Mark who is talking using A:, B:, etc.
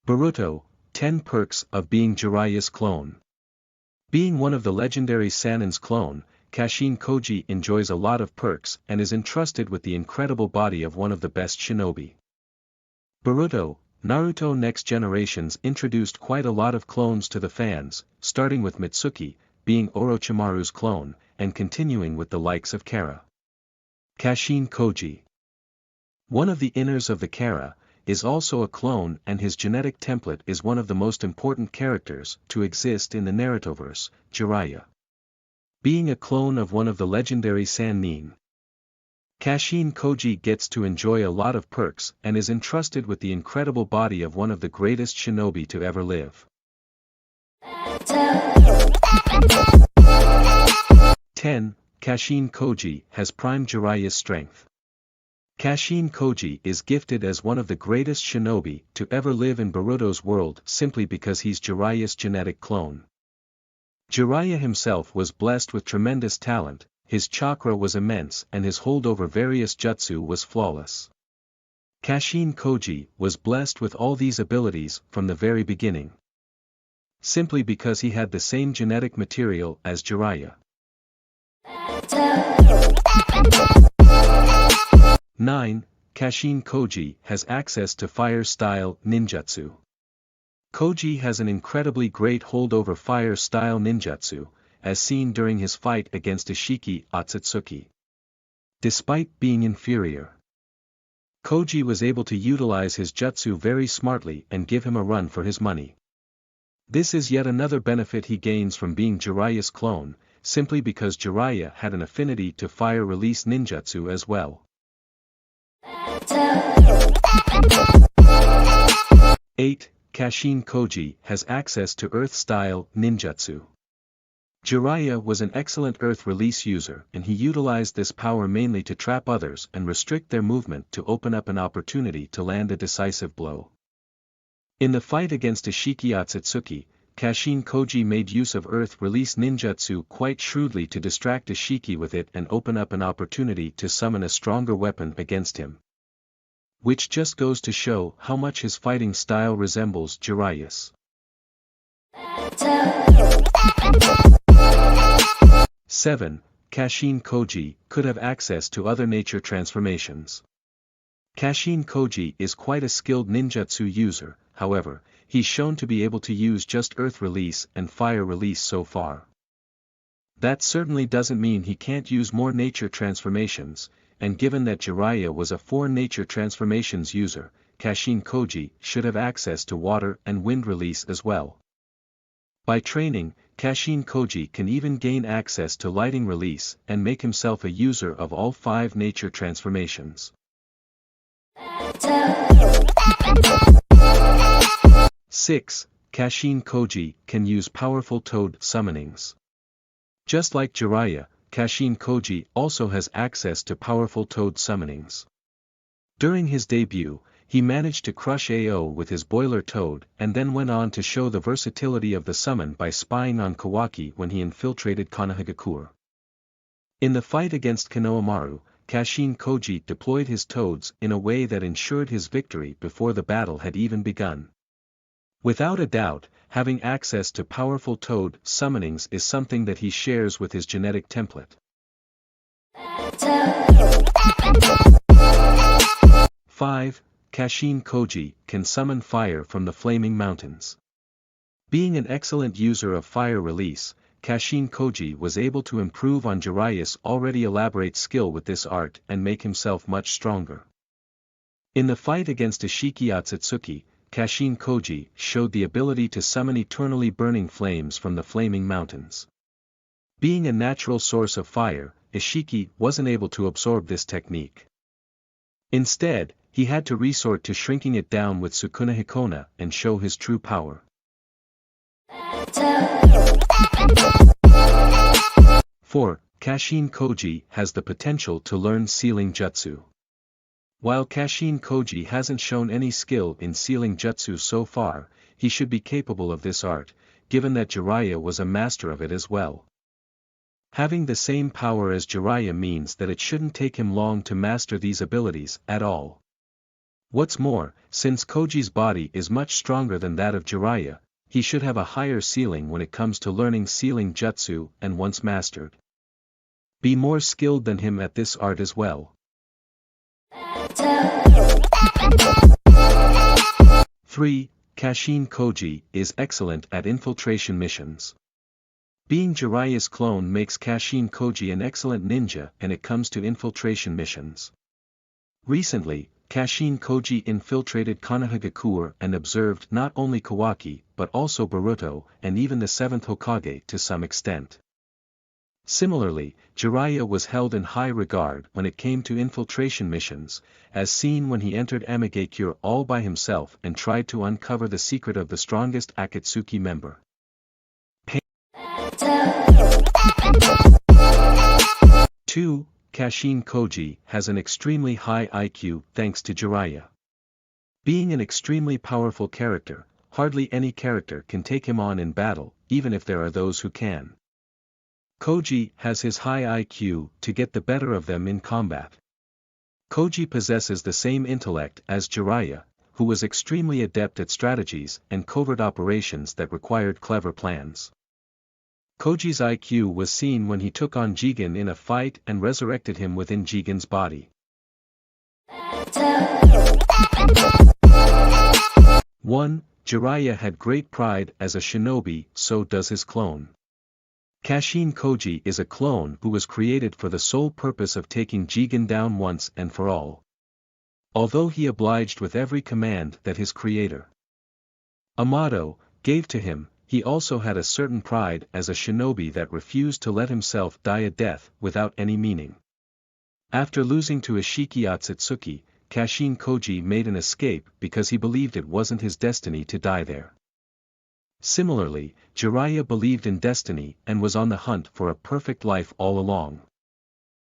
A: Boruto, 10 Perks of Being Jiraiya's Clone. Being one of the legendary Sanin's clone, Kashin Koji enjoys a lot of perks and is entrusted with the incredible body of one of the best shinobi. Boruto, Naruto Next Generations introduced quite a lot of clones to the fans, starting with Mitsuki, being Orochimaru's clone, and continuing with the likes of Kara. Kashin Koji. One of the inners of the Kara, is also a clone, and his genetic template is one of the most important characters to exist in the Narutoverse, Jiraiya. Being a clone of one of the legendary Sannin, Kashin Koji gets to enjoy a lot of perks and is entrusted with the incredible body of one of the greatest shinobi to ever live. 10. Kashin Koji has Prime Jiraiya's strength. Kashin Koji is gifted as one of the greatest shinobi to ever live in Boruto's world simply because he's Jiraiya's genetic clone. Jiraiya himself was blessed with tremendous talent, his chakra was immense and his hold over various jutsu was flawless. Kashin Koji was blessed with all these abilities from the very beginning, simply because he had the same genetic material as Jiraiya. 9. Kashin Koji has access to fire-style ninjutsu. Koji has an incredibly great hold over fire-style ninjutsu, as seen during his fight against Ishiki Otsutsuki. Despite being inferior, Koji was able to utilize his jutsu very smartly and give him a run for his money. This is yet another benefit he gains from being Jiraiya's clone, simply because Jiraiya had an affinity to fire-release ninjutsu as well. 8. Kashin Koji has access to Earth-style ninjutsu. Jiraiya was an excellent Earth release user and he utilized this power mainly to trap others and restrict their movement to open up an opportunity to land a decisive blow. In the fight against Ishiki Otsutsuki, Kashin Koji made use of Earth release ninjutsu quite shrewdly to distract Ishiki with it and open up an opportunity to summon a stronger weapon against him. Which just goes to show how much his fighting style resembles Jiraiya's. 7. Kashin Koji could have access to other nature transformations. Kashin Koji is quite a skilled ninjutsu user, however, he's shown to be able to use just Earth release and fire release so far. That certainly doesn't mean he can't use more nature transformations, and given that Jiraiya was a 4 nature transformations user, Kashin Koji should have access to water and wind release as well. By training, Kashin Koji can even gain access to lighting release and make himself a user of all 5 nature transformations. 6. Kashin Koji can use powerful toad summonings. Just like Jiraiya, Kashin Koji also has access to powerful toad summonings. During his debut, he managed to crush AO with his boiler toad and then went on to show the versatility of the summon by spying on Kawaki when he infiltrated Konohagakure. In the fight against Konohamaru, Kashin Koji deployed his toads in a way that ensured his victory before the battle had even begun. Without a doubt, having access to powerful toad summonings is something that he shares with his genetic template. 5. Kashin Koji can summon fire from the flaming mountains. Being an excellent user of fire release, Kashin Koji was able to improve on Jiraiya's already elaborate skill with this art and make himself much stronger. In the fight against Ishiki Otsutsuki, Kashin Koji showed the ability to summon eternally burning flames from the flaming mountains. Being a natural source of fire, Ishiki wasn't able to absorb this technique. Instead, he had to resort to shrinking it down with Sukuna Hikona and show his true power. 4. Kashin Koji has the potential to learn sealing jutsu. While Kashin Koji hasn't shown any skill in sealing jutsu so far, he should be capable of this art, given that Jiraiya was a master of it as well. Having the same power as Jiraiya means that it shouldn't take him long to master these abilities at all. What's more, since Koji's body is much stronger than that of Jiraiya, he should have a higher ceiling when it comes to learning sealing jutsu, and once mastered, be more skilled than him at this art as well. 3. Kashin Koji is excellent at infiltration missions. Being Jiraiya's clone makes Kashin Koji an excellent ninja when it comes to infiltration missions. Recently, Kashin Koji infiltrated Konohagakure and observed not only Kawaki but also Boruto and even the 7th Hokage to some extent. Similarly, Jiraiya was held in high regard when it came to infiltration missions, as seen when he entered Amigakure all by himself and tried to uncover the secret of the strongest Akatsuki member. 2. Kashin Koji has an extremely high IQ thanks to Jiraiya. Being an extremely powerful character, hardly any character can take him on in battle, even if there are those who can. Koji has his high IQ to get the better of them in combat. Koji possesses the same intellect as Jiraiya, who was extremely adept at strategies and covert operations that required clever plans. Koji's IQ was seen when he took on Jigen in a fight and resurrected him within Jigen's body. 1. Jiraiya had great pride as a shinobi, so does his clone. Kashin Koji is a clone who was created for the sole purpose of taking Jigen down once and for all. Although he obliged with every command that his creator, Amado, gave to him, he also had a certain pride as a shinobi that refused to let himself die a death without any meaning. After losing to Ishiki Otsutsuki, Kashin Koji made an escape because he believed it wasn't his destiny to die there. Similarly, Jiraiya believed in destiny and was on the hunt for a perfect life all along.